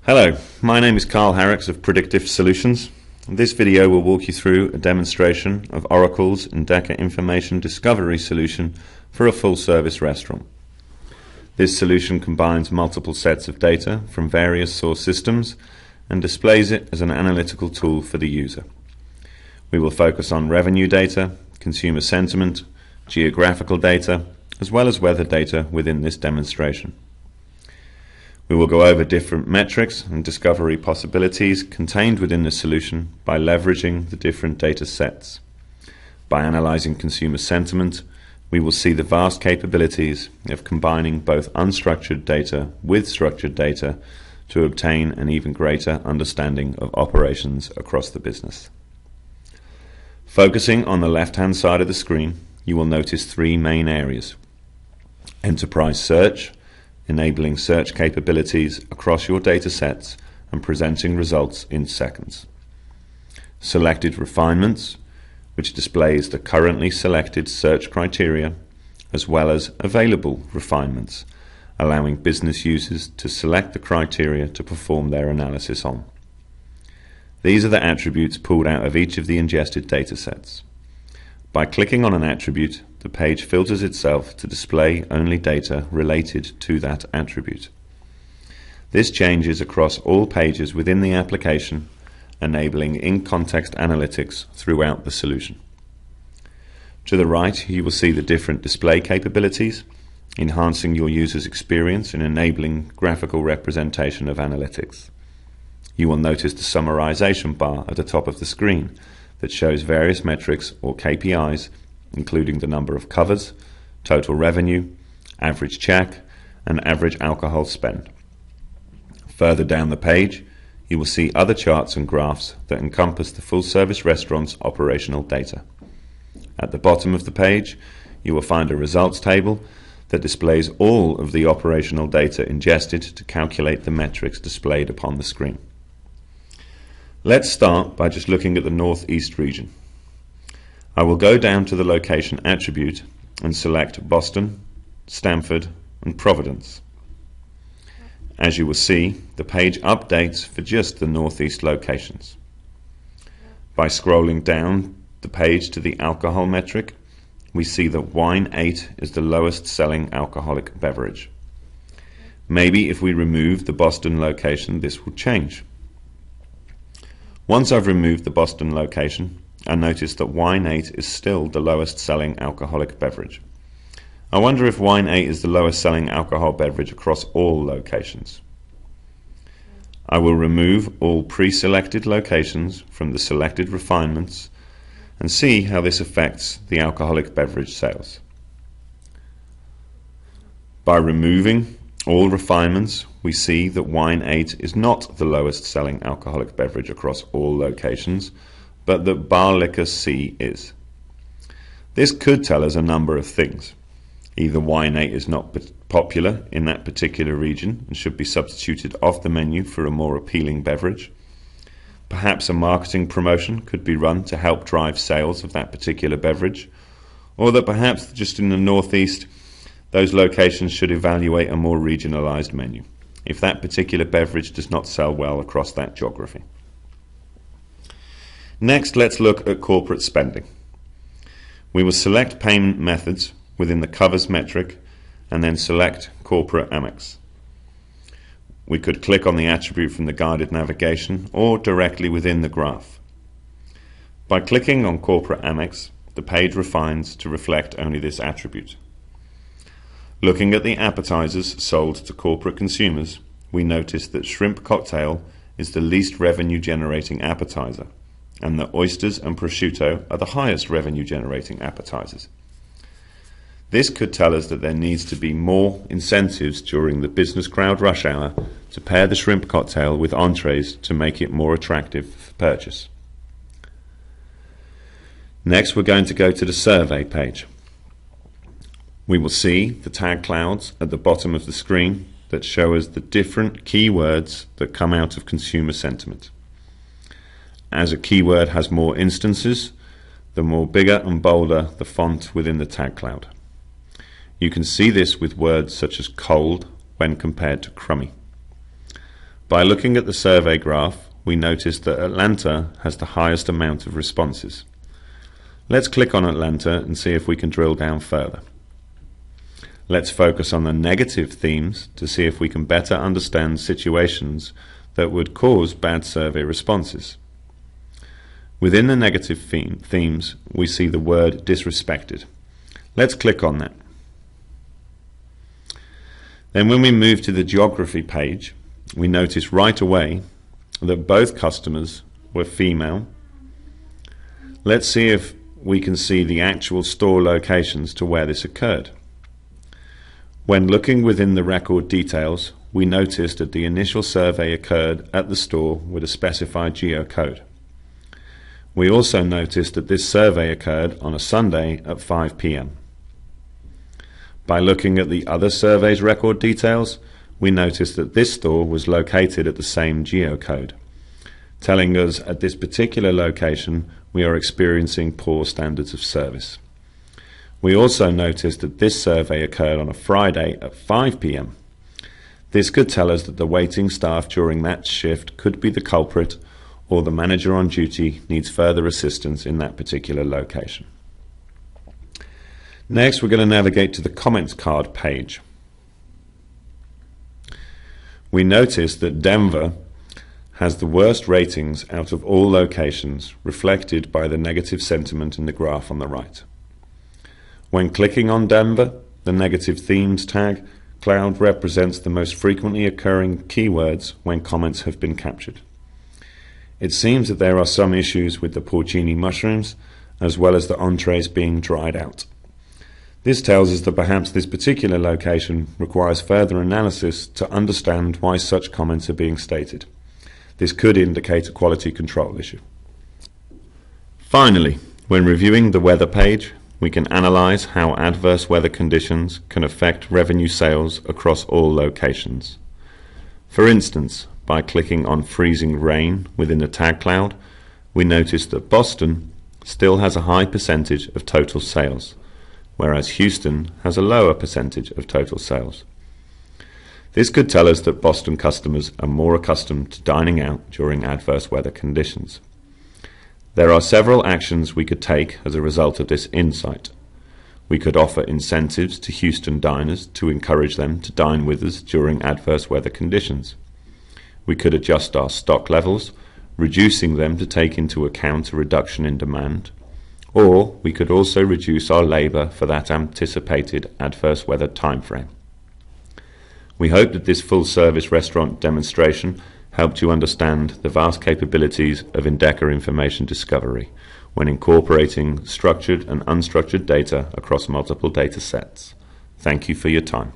Hello, my name is Carl Harricks of PREDICTif Solutions. This video will walk you through a demonstration of Oracle's Endeca Information Discovery solution for a full-service restaurant. This solution combines multiple sets of data from various source systems and displays it as an analytical tool for the user. We will focus on revenue data, consumer sentiment, geographical data, as well as weather data within this demonstration. We will go over different metrics and discovery possibilities contained within the solution by leveraging the different data sets. By analyzing consumer sentiment, we will see the vast capabilities of combining both unstructured data with structured data to obtain an even greater understanding of operations across the business. Focusing on the left-hand side of the screen, you will notice three main areas: enterprise search, enabling search capabilities across your data sets and presenting results in seconds; selected refinements, which displays the currently selected search criteria, as well as available refinements, allowing business users to select the criteria to perform their analysis on. These are the attributes pulled out of each of the ingested data sets. By clicking on an attribute, the page filters itself to display only data related to that attribute. This changes across all pages within the application, enabling in-context analytics throughout the solution. To the right, you will see the different display capabilities, enhancing your user's experience and enabling graphical representation of analytics. You will notice the summarization bar at the top of the screen that shows various metrics or KPIs, including the number of covers, total revenue, average check, and average alcohol spend. Further down the page, you will see other charts and graphs that encompass the full-service restaurant's operational data. At the bottom of the page, you will find a results table that displays all of the operational data ingested to calculate the metrics displayed upon the screen. Let's start by just looking at the Northeast region. I will go down to the location attribute and select Boston, Stamford, and Providence. As you will see, the page updates for just the Northeast locations. By scrolling down the page to the alcohol metric, we see that wine 8 is the lowest selling alcoholic beverage. Maybe if we remove the Boston location, this will change. Once I've removed the Boston location, I notice that wine 8 is still the lowest selling alcoholic beverage. I wonder if wine 8 is the lowest selling alcohol beverage across all locations. I will remove all pre-selected locations from the selected refinements and see how this affects the alcoholic beverage sales. By removing all refinements, we see that wine 8 is not the lowest selling alcoholic beverage across all locations, but that bar liquor C is. This could tell us a number of things. Either wine 8 is not popular in that particular region and should be substituted off the menu for a more appealing beverage. Perhaps a marketing promotion could be run to help drive sales of that particular beverage, or that perhaps just in the Northeast, those locations should evaluate a more regionalized menu if that particular beverage does not sell well across that geography. Next, let's look at corporate spending. We will select payment methods within the covers metric and then select corporate Amex. We could click on the attribute from the guided navigation or directly within the graph. By clicking on corporate Amex, the page refines to reflect only this attribute. Looking at the appetizers sold to corporate consumers, we notice that shrimp cocktail is the least revenue generating appetizer, and that oysters and prosciutto are the highest revenue generating appetizers. This could tell us that there needs to be more incentives during the business crowd rush hour to pair the shrimp cocktail with entrees to make it more attractive for purchase. Next, we're going to go to the survey page. We will see the tag clouds at the bottom of the screen that show us the different keywords that come out of consumer sentiment. As a keyword has more instances, the more bigger and bolder the font within the tag cloud. You can see this with words such as cold when compared to crummy. By looking at the survey graph, we notice that Atlanta has the highest amount of responses. Let's click on Atlanta and see if we can drill down further. Let's focus on the negative themes to see if we can better understand situations that would cause bad survey responses. Within the negative themes, we see the word disrespected. Let's click on that. Then when we move to the geography page, we notice right away that both customers were female. Let's see if we can see the actual store locations to where this occurred. When looking within the record details, we noticed that the initial survey occurred at the store with a specified geocode. We also noticed that this survey occurred on a Sunday at 5 p.m. By looking at the other survey's record details, we noticed that this store was located at the same geocode, telling us at this particular location we are experiencing poor standards of service. We also noticed that this survey occurred on a Friday at 5 p.m. This could tell us that the waiting staff during that shift could be the culprit, or the manager on duty needs further assistance in that particular location. Next, we're going to navigate to the comments card page. We notice that Denver has the worst ratings out of all locations, reflected by the negative sentiment in the graph on the right. When clicking on Denver, the negative themes tag cloud represents the most frequently occurring keywords when comments have been captured. It seems that there are some issues with the porcini mushrooms, as well as the entrees being dried out. This tells us that perhaps this particular location requires further analysis to understand why such comments are being stated. This could indicate a quality control issue. Finally, when reviewing the weather page, we can analyze how adverse weather conditions can affect revenue sales across all locations. For instance, by clicking on freezing rain within the tag cloud, we notice that Boston still has a high percentage of total sales, whereas Houston has a lower percentage of total sales. This could tell us that Boston customers are more accustomed to dining out during adverse weather conditions. There are several actions we could take as a result of this insight. We could offer incentives to Houston diners to encourage them to dine with us during adverse weather conditions. We could adjust our stock levels, reducing them to take into account a reduction in demand, or we could also reduce our labour for that anticipated adverse weather timeframe. We hope that this full-service restaurant demonstration helped you understand the vast capabilities of Endeca information discovery when incorporating structured and unstructured data across multiple data sets. Thank you for your time.